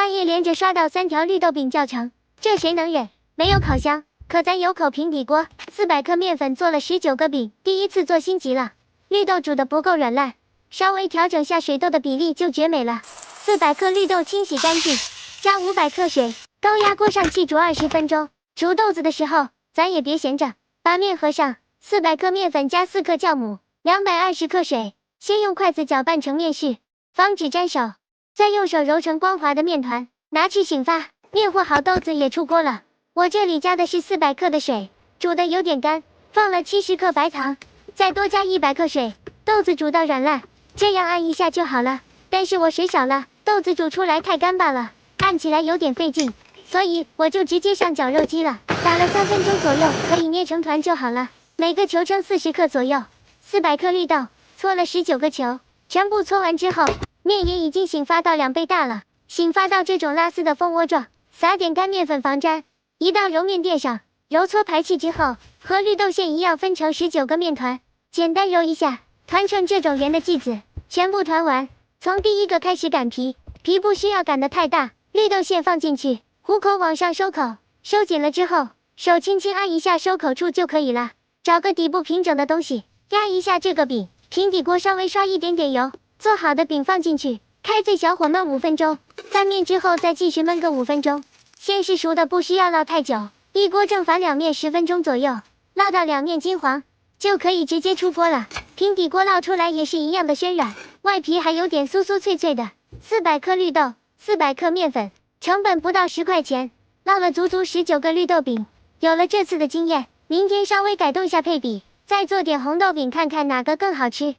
半夜连着刷到3条绿豆饼叫成，这谁能忍？没有烤箱，可咱有口平底锅，400克面粉做了19个饼，第一次做心急了。绿豆煮的不够软烂，稍微调整下水豆的比例就绝美了。400克绿豆清洗干净，加500克水，高压锅上气煮20分钟。煮豆子的时候，咱也别闲着，把面和上，400克面粉加4克酵母，220克水，先用筷子搅拌成面絮，防止粘手，再用手揉成光滑的面团，拿去醒发。面和好，豆子也出锅了。我这里加的是400克的水，煮的有点干，放了70克白糖，再多加100克水，豆子煮到软烂，这样按一下就好了。但是我水少了，豆子煮出来太干巴了，按起来有点费劲，所以我就直接上绞肉机了，打了3分钟左右，可以捏成团就好了。每个球称40克左右，400克绿豆，搓了19个球，全部搓完之后，面也已经醒发到2倍大了，醒发到这种拉丝的蜂窝状，撒点干面粉防粘，移到揉面垫上，揉搓排气之后，和绿豆馅一样分成19个面团，简单揉一下，团成这种圆的剂子，全部团完。从第一个开始擀皮，皮不需要擀得太大，绿豆馅放进去，虎口往上收口，收紧了之后，手轻轻按一下收口处就可以了。找个底部平整的东西，压一下这个饼，平底锅稍微刷一点点油，做好的饼放进去，开最小火焖5分钟，翻面之后再继续焖个5分钟。馅是熟的，不需要烙太久，一锅正反两面10分钟左右，烙到两面金黄，就可以直接出锅了。平底锅烙出来也是一样的暄软，外皮还有点酥酥脆脆的。400克绿豆，400克面粉，成本不到10块钱，烙了足足19个绿豆饼。有了这次的经验，明天稍微改动下配比，再做点红豆饼看看哪个更好吃。